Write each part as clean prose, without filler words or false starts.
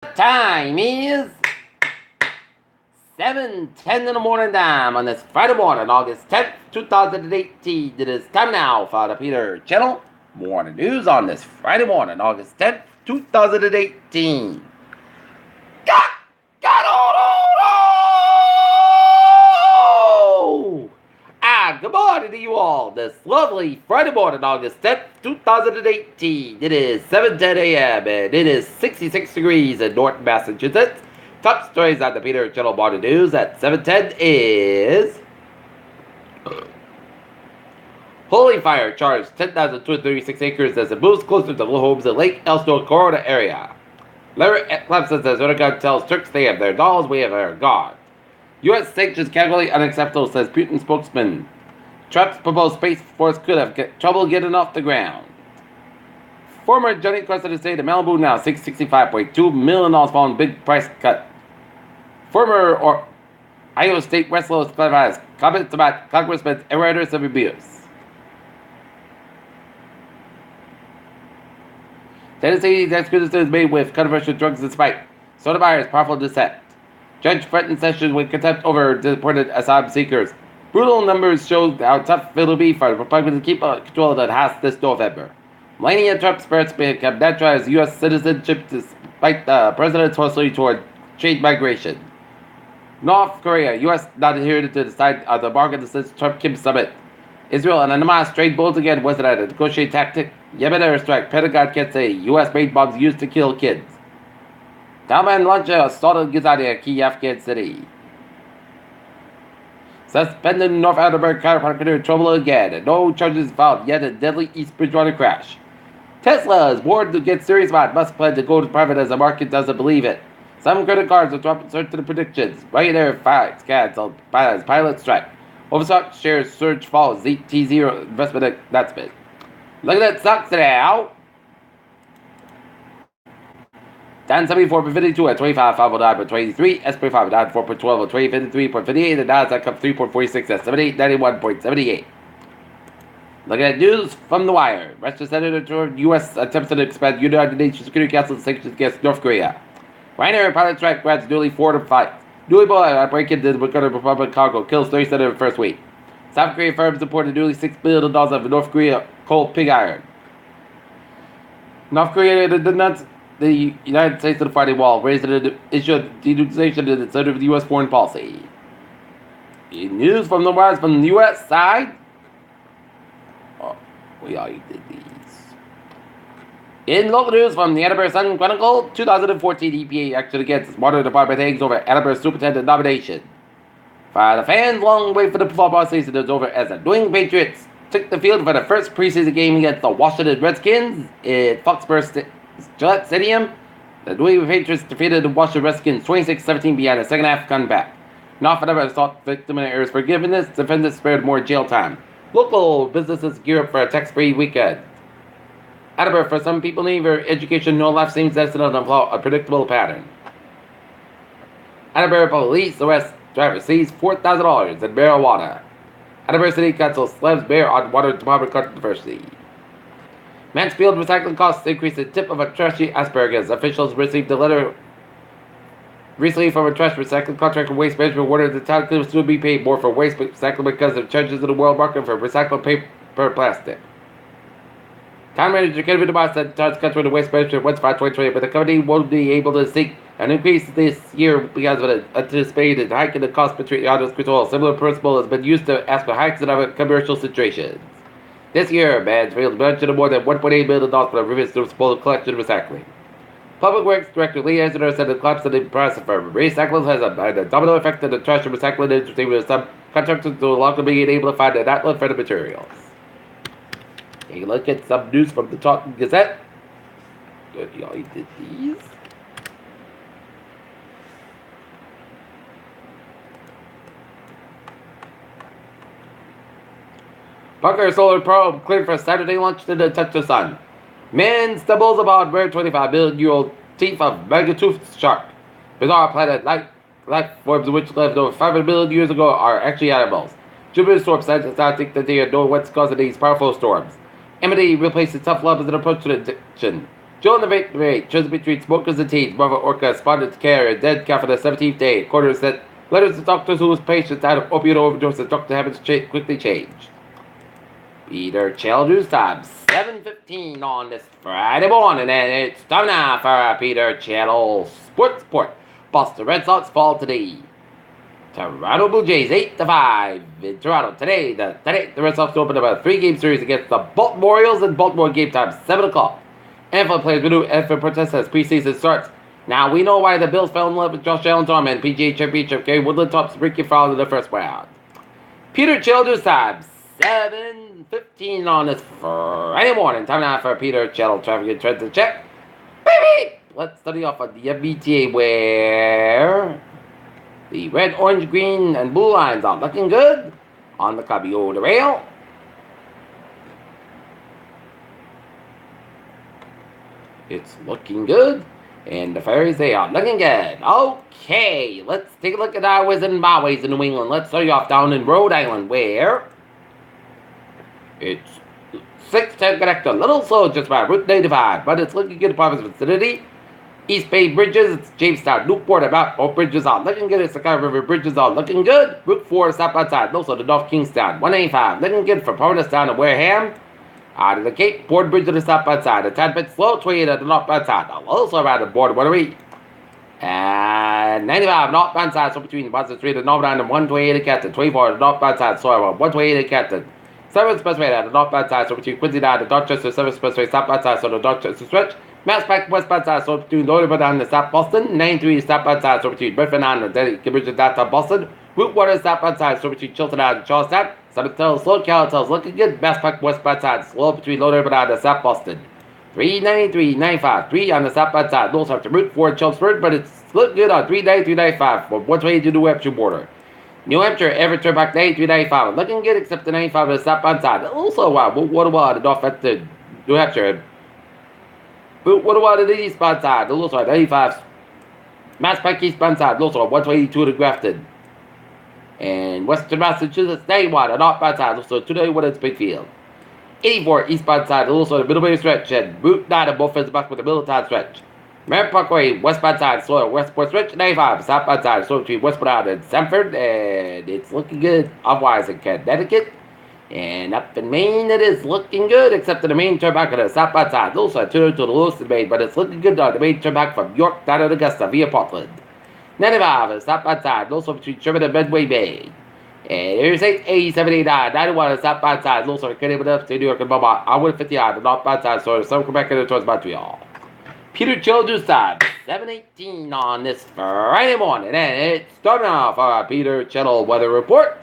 Time is 7:10 in the morning time on this Friday morning, August 10th, 2018. It is time now for the Peter Channel Morning News on this Friday morning, August 10th, 2018. Got, oh! Good morning to you all this lovely Friday morning, August 10th, 2018. It is 7:10 a.m. and it is 66 degrees in North Massachusetts. Top stories on the Peter Channel Morning News at 7:10 is Holy Fire charged 10,236 acres as it moves closer to the homes in Lake Elsinore, Corona area. Larry Clemson says Erdogan tells Turks they have their dolls, we have our God. U.S. sanctions categorically unacceptable, says Putin spokesman. Trump's proposed Space Force could have trouble getting off the ground. Former Johnny Carson state of Malibu now $665.2 million following big price cut. Former Iowa State wrestler clarifies comments about Congressman's errors of abuse. Tennessee's execution is made with controversial drugs and spite. Soda buyers powerful dissent. Judge threatened Sessions with contempt over deported asylum seekers. Brutal numbers show how tough it'll be for Republicans to keep control of the House this November. Melania Trump's parents become naturalized U.S. citizenship despite the president's hostility toward trade migration. North Korea, U.S. not adhered to the side of the bargain since Trump-Kim summit. Israel and Hamas trade both again wasn't a negotiated tactic. Yemen airstrike, Pentagon can't say U.S.-made bombs used to kill kids. Taliban launch assault Ghazni, key Afghan city. Suspended North Attleboro counterpart in trouble again. No charges filed yet in deadly East Bridgewater crash. Tesla is warned to get serious about Musk plan to go to private as the market doesn't believe it. Some credit cards are dropping certain predictions. Ryanair files canceled as pilot strike. Overstock shares surge falls. T0 investment announcement. Look at that stocks today, out. Down 74.52 at 25.509.23. S&P 5 down 4.12 at 20.53.58. The Nasdaq up 3.46 at 78.91.78. Looking at news from The Wire. Russian Senator U.S. attempts to expand United Nations Security Council sanctions against North Korea. Ryanair pilot strike grants newly 4 to 5. Newly bought break into the Republic cargo kills 37 in the first week. South Korean firms reported nearly $6 billion of North Korea coal pig iron. North Korea denounced the United States to the fighting wall, raising an issue of denuclearization in the center of the U.S. foreign policy. In news from the wires from the U.S. side. Oh, we already did these. In local news from the Edinburgh Sun Chronicle, 2014 EPA action against Water Department hangs over Edinburgh Superintendent nomination. For the fans, long wait for the football season is over as the New England Patriots took the field for the first preseason game against the Washington Redskins at Foxborough Gillette Stadium. The New England Patriots defeated the Washington Redskins 26-17 behind a second-half comeback. Not for assault victim and errors forgiveness, defendants spared more jail time. Local businesses gear up for a tax-free weekend. Edinburgh, for some people needing their education, no life seems destined on a predictable pattern. Edinburgh police arrest driver seized $4,000 in marijuana. Edinburgh City Council slams mayor on water department controversy. Mansfield recycling costs increase the tip of a trashy asparagus. Officials received a letter recently from a trash recycling contractor waste management warning the town could soon be paid more for waste recycling because of changes in the world market for recycled paper plastic. Town manager Kevin DeMar said town's customer to waste management once by 2020, but the company won't be able to seek an increase this year because of an anticipated hike in the cost between autos control. Similar principle has been used to ask for hikes in other commercial situations. This year, Mansfield budgeted more than $1.8 million for the reverse disposal collection and recycling. Public Works Director Lee Eisener said the collapse of the process for recycling has a domino effect on the trash and recycling industry, with some contractors no longer being able to find an outlet for the materials. Take a look at some news from the Taunton Gazette. Good, y'all did these. Bunker Solar Probe cleared for Saturday launch to touch the sun. Man stumbles upon rare 25 million-year-old teeth of mega-toothed shark. Bizarre planet life forms which lived over 500 million years ago are actually animals. Jupiter storm scientists now think that they know what's causing these powerful storms. Amity replaces tough love as an approach to addiction. Joe in the Victory, chosen between smokers and teens, Mother Orca spotted to carry a dead calf on the 17th day. Quarters that letters to doctors whose patients died of opiate overdose and doctor habits quickly changed. Peter Childers time 7:15 on this Friday morning, and it's time now for Peter Channel Sports Report. Boston Red Sox fall today. Toronto Blue Jays 8-5 in Toronto today. The Red Sox opened up a 3-game series against the Baltimore Orioles in Baltimore. Game time 7 o'clock. NFL players renew NFL protest as preseason starts. Now we know why the Bills fell in love with Josh Allen's arm and PGA Championship Gary Woodland tops Ricky Fowler in the first round. Peter Childers time 7:15 on this Friday morning. Time now for Peter Channel traffic and trends to check. Baby! Let's study off on the MBTA where the red, orange, green, and blue lines are looking good on the Caballero rail. It's looking good. And the ferries, they are looking good. Okay, let's take a look at highways and byways in New England. Let's start you off down in Rhode Island where it's 610 connect a little slow just by Route 95, but it's looking good in Providence vicinity. East Bay Bridges, it's Jamestown, Newport, about both bridges are looking good. It's the Sky River Bridges are looking good. Route 4 stop outside, also the North Kingstown, 185, looking good for Providence down to Wareham. Out of the Cape, Port Bridge to the stop outside. A tad bit slow, 28 at the northbound side. Also around the border, what are we? And 95 northbound side, so between Boston Street and northbound and 128 at Canton. 24 at the northbound side, so 128 at Canton. 7 Expressway at the northbound side, so between Quincy and the Dorchester 7 Expressway stop outside, so the Dorchester stretch. Mass Pike westbound side, so between Loderburg and the South Boston. 93 stop outside, so between Bedford and the Cambridge and downtown Boston. Route 1 stop outside, so between Chilton and Charlestown. Summit Tells, slow Calitells, looking good. Mass Pike westbound side, slow between Loderburg and the South Boston. 393, 95, 3 on the southbound side. Those have to Route 4 Chelmsford, but it's looking good on 393, 95 from 120 to New Hampshire border. New Hampshire, Everett Turnback 93, 95. Looking good except the 95 on the southbound side. Also, wow, what about the north at the New Hampshire? What about the eastbound side? Also, 95. Mass Pike eastbound side. Also, 122 to Grafton. And Western Massachusetts, 91 on northbound side. Also, 291 in Springfield. 84 eastbound side. Also, the Middlebury stretch. And Route 9 on both ends back with the Middletown stretch. Merritt Parkway, westbound side. So, Westport stretch, 95. Southbound side. So, between Westport and Sanford. And it's looking good. Otherwise, in Connecticut. And up in Maine, it is looking good, except for the main turnback on the southbound side. Also, to the Lewiston, Maine, but it's looking good on the main turnback from York down to Augusta via Portland. 95 on the southbound side, also between Sherman and Medway Bay. And here's 87, 89, 91 on the southbound side, also connected up to New York and Vermont. I would 50 on the northbound side, so some Quebec and towards Montreal. Peter Childers time, 7:18 on this Friday morning, and it's starting off our Peter Channel weather report.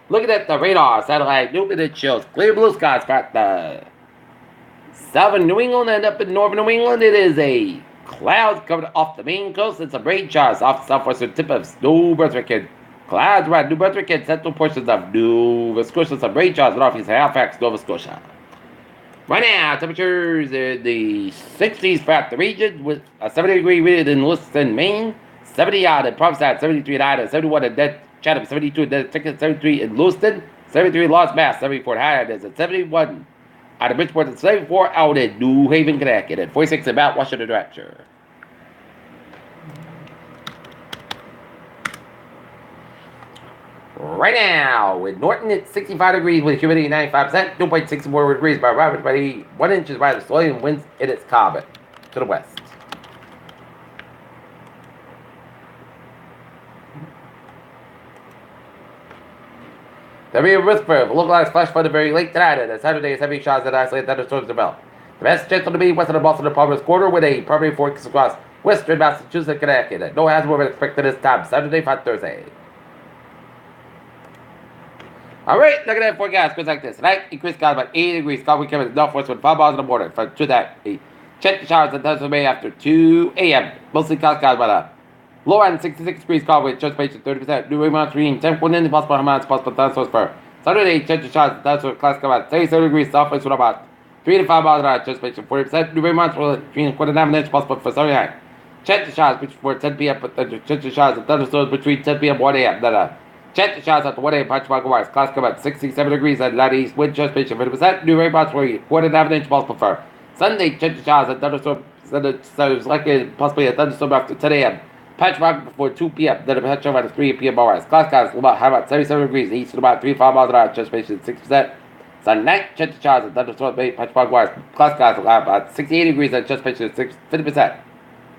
Looking at the radar satellite, Newton, it shows clear blue skies for the southern New England, and up in northern New England, it is a cloud coming off the main coast and some rain showers off the southwestern tip of New Brunswick and clouds around New Brunswick and central portions of Nova Scotia, some rain showers northeast Halifax, Nova Scotia. Right now, temperatures in the 60s throughout the region with a 70-degree reading in Lewiston, Maine, 70 out in Provincetown, 73 in Ida, 71 in Chatham, 72 in Ticket, 73 in Lewiston, 73 in Lost Mass, 74 in Hyannis, and 71 out of Bridgeport, and 74 out in New Haven, Connecticut, and 46 in Mount Washington, New Hampshire. Right now, in Norton, it's 65 degrees with humidity 95%, 2.64 degrees by Robert, by 1 inches by the soil, and winds in its Cobbett to the west. There'll be a whisper of localized flash flood very late tonight, and Saturday is heavy showers that isolate thunderstorms develop. The best chance to be west of the Boston and Providence corridor with a primary forecast across western Massachusetts and Connecticut. No hazard will be expected this time, Saturday for Thursday. Alright, look at that forecast. Goes like this. Tonight, increased clouds about 80 degrees. Cloud coming to the northwest with 5 miles in the morning. For that, check the showers and thunderstorms May after 2 a.m. Mostly clouds about a low end 66 degrees, cloud with chance patient 30%. New Raymond Stream, 10.1 possible amounts possible thunderstorms for Saturday. Check the showers and thunderstorms class about 37 degrees. Southwest with about 3 to 5 miles an hour. Chance patient 40%. New Raymond between 49 possible for Saturday night. Check the showers before 10 p.m. Check the showers and thunderstorms between 10 p.m. 1 a.m. Check the showers after 1 a.m. Patchwork wise. Class come at 67 degrees at 90 east. Wind chance patient 50%. New rainbows for 49 possible for Sunday, chance showers and thunderstorms. There's likely possibly a thunderstorm after 10 a.m. Patch rock before 2 p.m. Then a patch shower at 3 p.m. Hours. Cloud skies about high about 77 degrees east and about 3 to 5 miles an hour. Transpiration 6%. Sunday night, chance showers and thunderstorms. Patch rock wires. Cloud skies about 68 degrees and transpiration 50%.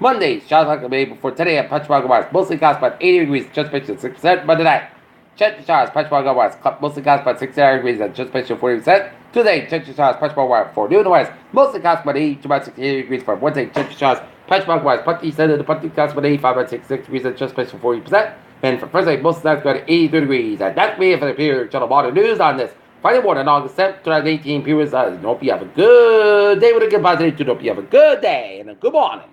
Monday, showers likely made before 10 a.m. Patch rock wires. Mostly clouds about 80 degrees. Transpiration 6%. Monday night. Chance showers, patch fog wires, mostly clouds by 69 degrees and transpiration 40%. Tuesday, chance showers, patch fog wire for noon wires, mostly clouds by 80 to about 68 degrees for Wednesday, chance showers, patch fog wires, partly sunny to partly clouds by 85 by 66 degrees and transpiration 40%. And for Thursday, mostly clouds by 83 degrees. And that's me for the period channel modern news on this Friday morning, August 7th, 2018. Period. Hope you have a good day with a good positive. Hope you have a good day and a good morning.